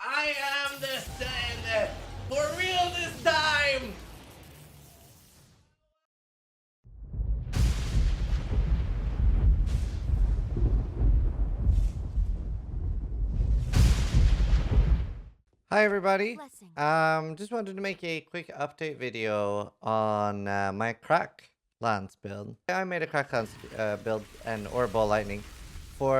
I am the stand for real this time. Hi everybody. Just wanted to make a quick update video on my Cracklance build. I made a Cracklance build and ball lightning for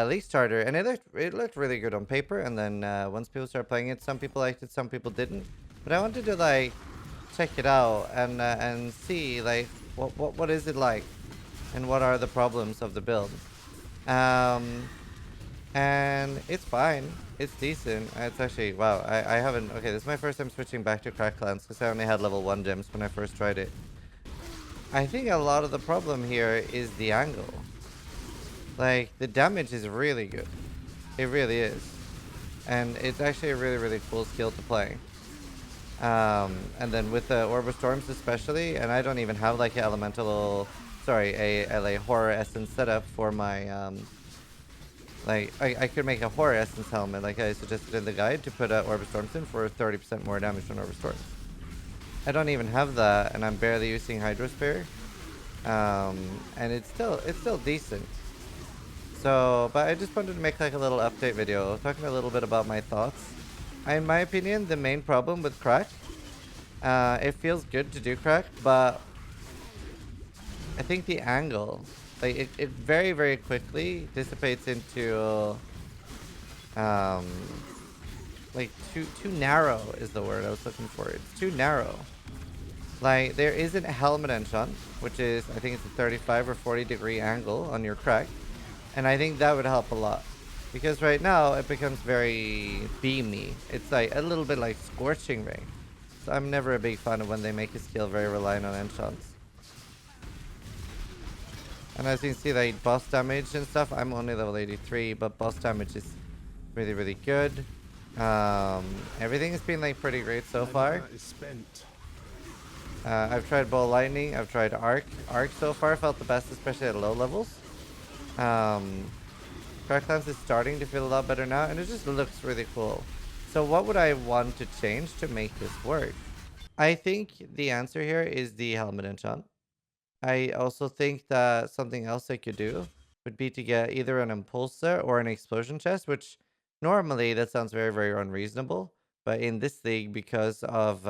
Leaguestarter, and it looked really good on paper. And then once people started playing it, some people liked it, some people didn't. But I wanted to like check it out and see like what is it like, and what are the problems of the build. And it's fine. It's decent. It's actually, wow, I haven't, okay, this is my first time switching back to Cracklance because I only had level 1 gems when I first tried it. I think a lot of the problem here is the angle. Like, the damage is really good. It really is. And it's actually a really, really cool skill to play. And then with the Orb of Storms especially, and I don't even have like an elemental, sorry, a horror essence setup for my, like, I could make a Horror Essence helmet, like I suggested in the guide, to put Orb of Storms in for 30% more damage on Orb of Storms. I don't even have that, and I'm barely using Hydrosphere. And it's still decent. So, but I just wanted to make like a little update video, talking a little bit about my thoughts. In my opinion, the main problem with Crack, it feels good to do Crack, but I think the angle, like it very, very quickly dissipates into like too narrow is the word I was looking for. It's too narrow. Like, there is an helmet enchant, which is, I think it's a 35 or 40 degree angle on your Crack, and I think that would help a lot, because right now it becomes very beamy. It's like a little bit like Scorching Ray. So I'm never a big fan of when they make a skill very reliant on enchants. And as you can see, like boss damage and stuff, I'm only level 83, but boss damage is really, really good. Everything has been like pretty great so far. I've tried Ball Lightning, I've tried Arc. Arc so far felt the best, especially at low levels. Cracklance is starting to feel a lot better now, and it just looks really cool. So what would I want to change to make this work? I think the answer here is the helmet enchant. I also think that something else I could do would be to get either an impulsor or an explosion chest, which normally that sounds very, very unreasonable. But in this league, because of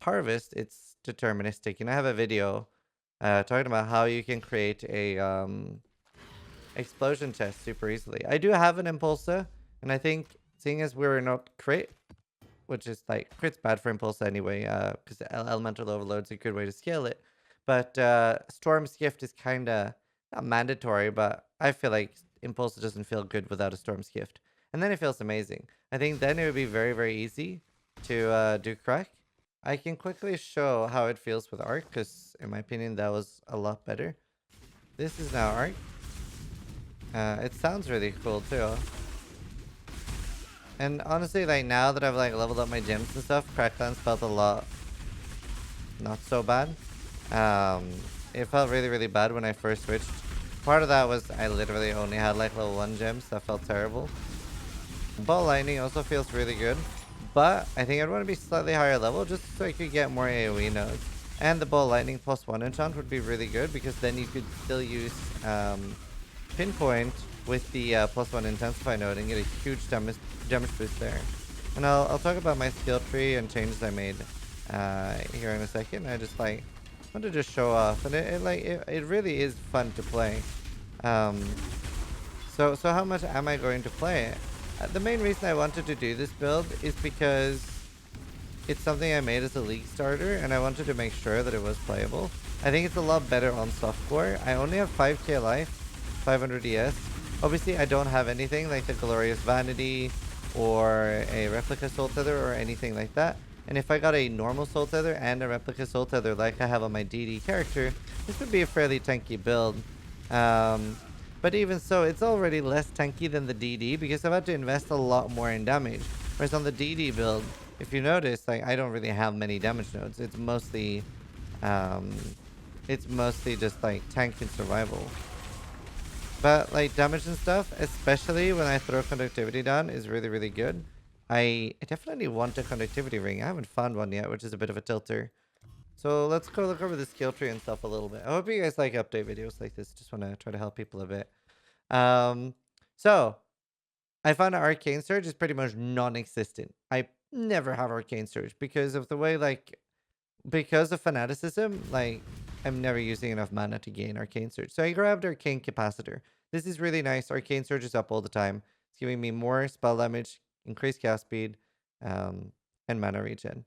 harvest, it's deterministic. And I have a video talking about how you can create a explosion chest super easily. I do have an impulsor, and I think seeing as we're not crit, which is like crit's bad for impulsor anyway, because elemental overload's a good way to scale it. But Storm's Gift is kind of not mandatory, but I feel like Impulse doesn't feel good without a Storm's Gift. And then it feels amazing. I think then it would be very, very easy to do Crack. I can quickly show how it feels with Arc, because in my opinion that was a lot better. This is now Arc. It sounds really cool too. And honestly, like now that I've like leveled up my gems and stuff, Cracklance felt a lot not so bad. It felt really, really bad when I first switched. Part of that was I literally only had like level 1 gems. That felt terrible. Ball Lightning also feels really good, but I think I'd want to be slightly higher level just so I could get more AoE nodes. And the Ball Lightning +1 enchant would be really good, because then you could still use Pinpoint with the +1 Intensify node and get a huge damage boost there. And I'll talk about my skill tree and changes I made here in a second. I just like wanted to show off, and it really is fun to play. So how much am I going to play it? The main reason I wanted to do this build is because it's something I made as a League starter, and I wanted to make sure that it was playable. I think it's a lot better on softcore. I only have 5k life, 500 ES. Obviously, I don't have anything like the Glorious Vanity or a Replica Soul Tether or anything like that. And if I got a normal Soul Tether and a Replica Soul Tether like I have on my DD character, this would be a fairly tanky build. But even so, it's already less tanky than the DD, because I've had to invest a lot more in damage. Whereas on the DD build, if you notice, like I don't really have many damage nodes. It's mostly just like tank and survival. But like damage and stuff, especially when I throw conductivity down, is really, really good. I definitely want a conductivity ring. I haven't found one yet, which is a bit of a tilter. So let's go look over the skill tree and stuff a little bit. I hope you guys like update videos like this. Just want to try to help people a bit. Um, so I found Arcane Surge is pretty much non-existent. I never have Arcane Surge because of the way, like, because of fanaticism, like, I'm never using enough mana to gain Arcane Surge. So I grabbed Arcane Capacitor. This is really nice. Arcane Surge is up all the time. It's giving me more spell damage, increased cast speed, um, and mana regen.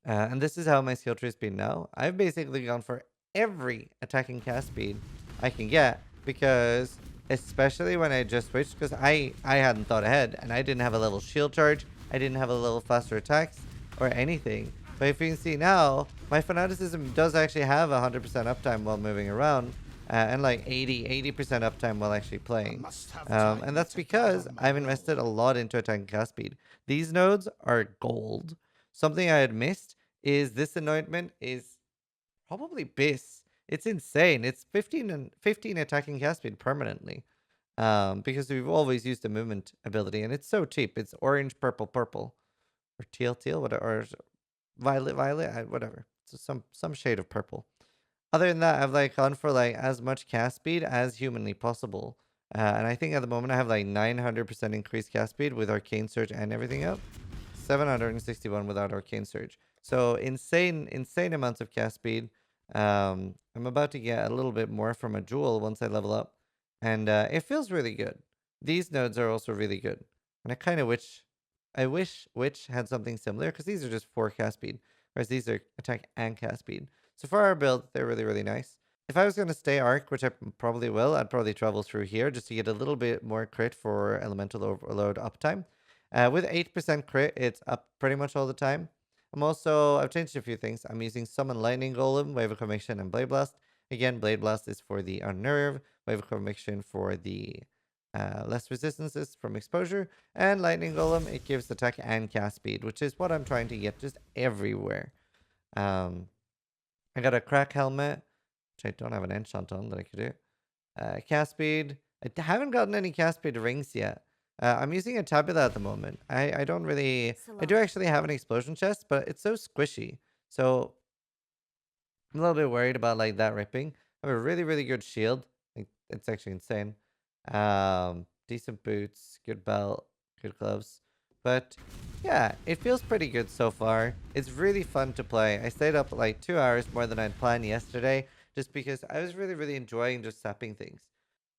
And this is how my skill tree has been now. I've basically gone for every attacking cast speed I can get because, especially when I just switched, because I hadn't thought ahead and I didn't have a level shield charge, I didn't have a level faster attacks or anything. But if you can see now, my fanaticism does actually have 100% uptime while moving around. And like 80% uptime while actually playing. And that's because I've invested a lot into attacking cast speed. These nodes are gold. Something I had missed is this anointment is probably Biss. It's insane. It's 15 attacking cast speed permanently. Because we've always used the movement ability, and it's so cheap. It's orange, purple, purple, or teal, whatever, or violet, whatever. So some shade of purple. Other than that, I've like gone for like as much cast speed as humanly possible. And I think at the moment I have like 900% increased cast speed with Arcane Surge and everything up. 761 without Arcane Surge. So insane amounts of cast speed. I'm about to get a little bit more from a jewel once I level up. And it feels really good. These nodes are also really good. And I wish Witch had something similar because these are just 4 cast speed, whereas these are attack and cast speed. So for our build, they're really, really nice. If I was going to stay Arc, which I probably will, I'd probably travel through here just to get a little bit more crit for Elemental Overload uptime. With 8% crit, it's up pretty much all the time. I've changed a few things. I'm using Summon Lightning Golem, Wave of Conviction, and Blade Blast. Again, Blade Blast is for the Unnerve, Wave of Conviction for the less resistances from exposure, and Lightning Golem, it gives attack and cast speed, which is what I'm trying to get just everywhere. I got a Crack Helmet, which I don't have an enchant on that I could do. Cast speed. I haven't gotten any cast speed rings yet. I'm using a tabula at the moment. I don't really. I do actually have an explosion chest, but it's so squishy. So I'm a little bit worried about like that ripping. I have a really, really good shield. Like, it's actually insane. Decent boots, good belt, good gloves. But yeah, it feels pretty good so far. It's really fun to play. I stayed up like 2 hours more than I'd planned yesterday, just because I was really, really enjoying just sapping things.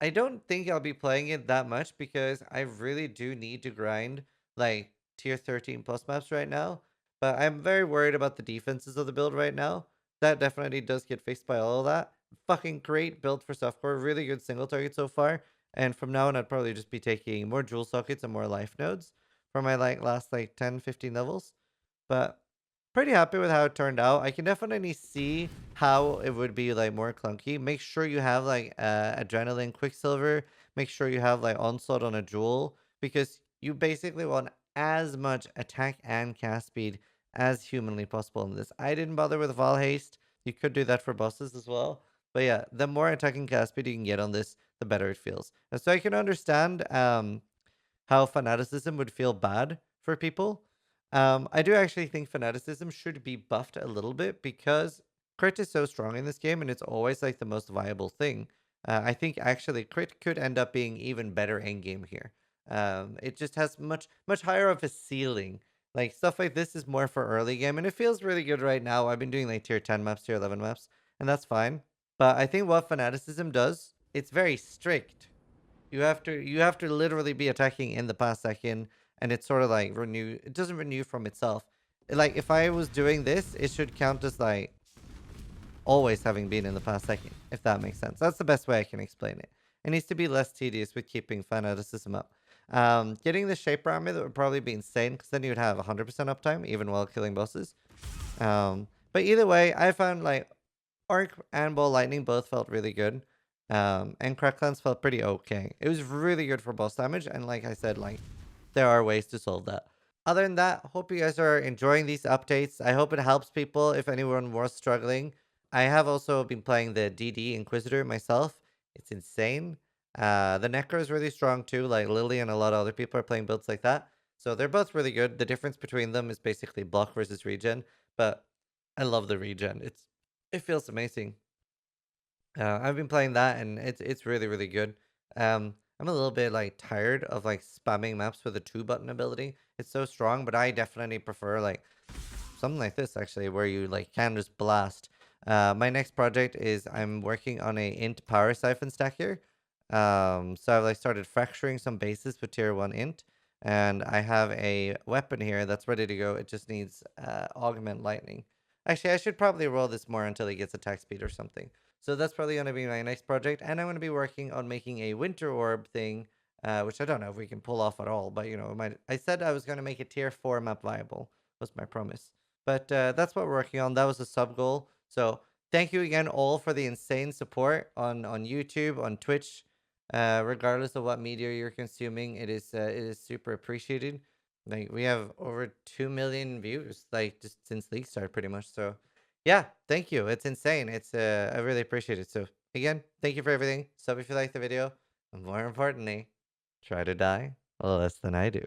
I don't think I'll be playing it that much because I really do need to grind like tier 13 plus maps right now. But I'm very worried about the defenses of the build right now. That definitely does get fixed by all of that. Fucking great build for softcore. Really good single target so far. And from now on, I'd probably just be taking more jewel sockets and more life nodes for my like last like 10, 15 levels. But pretty happy with how it turned out. I can definitely see how it would be like more clunky. Make sure you have like adrenaline quicksilver. Make sure you have like onslaught on a jewel because you basically want as much attack and cast speed as humanly possible in this. I didn't bother with Val Haste. You could do that for bosses as well. But yeah, the more attacking cast speed you can get on this, the better it feels. And so I can understand how fanaticism would feel bad for people. I do actually think fanaticism should be buffed a little bit because crit is so strong in this game and it's always like the most viable thing. I think actually crit could end up being even better endgame here. It just has much higher of a ceiling. Like stuff like this is more for early game and it feels really good right now. I've been doing like tier 10 maps, tier 11 maps, and that's fine. But I think what fanaticism does, it's very strict. You have to literally be attacking in the past second, and it's sort of like renew. It doesn't renew from itself. Like if I was doing this, it should count as like always having been in the past second, if that makes sense. That's the best way I can explain it. It needs to be less tedious with keeping fanaticism up. Getting the shaper army that would probably be insane because then you'd have 100% uptime even while killing bosses. But either way, I found like Arc and Ball Lightning both felt really good. And Cracklance felt pretty okay. It was really good for boss damage, and like I said, like there are ways to solve that. Other than that, hope you guys are enjoying these updates. I hope it helps people if anyone was struggling. I have also been playing the DD Inquisitor myself. It's insane. The Necro is really strong too. Like Lily and a lot of other people are playing builds like that. So they're both really good. The difference between them is basically block versus regen, but I love the regen. It feels amazing. I've been playing that and it's really really good. I'm a little bit like tired of like spamming maps with a two button ability. It's so strong, but I definitely prefer like something like this actually, where you like can just blast. My next project is I'm working on a int power siphon stack here. So I've like started fracturing some bases with tier one int, and I have a weapon here that's ready to go. It just needs augment lightning. Actually, I should probably roll this more until he gets attack speed or something. So that's probably going to be my next project, and I'm going to be working on making a winter orb thing, which I don't know if we can pull off at all. But you know, I said I was going to make a tier 4 map viable. Was my promise. But that's what we're working on. That was a sub goal. So thank you again all for the insane support on YouTube, on Twitch. Regardless of what media you're consuming, it is super appreciated. Like we have over 2 million views, like just since Leaguestarter, pretty much. So yeah, thank you. It's insane. It's I really appreciate it. So again, thank you for everything. Sub if you like the video, and more importantly, try to die less than I do.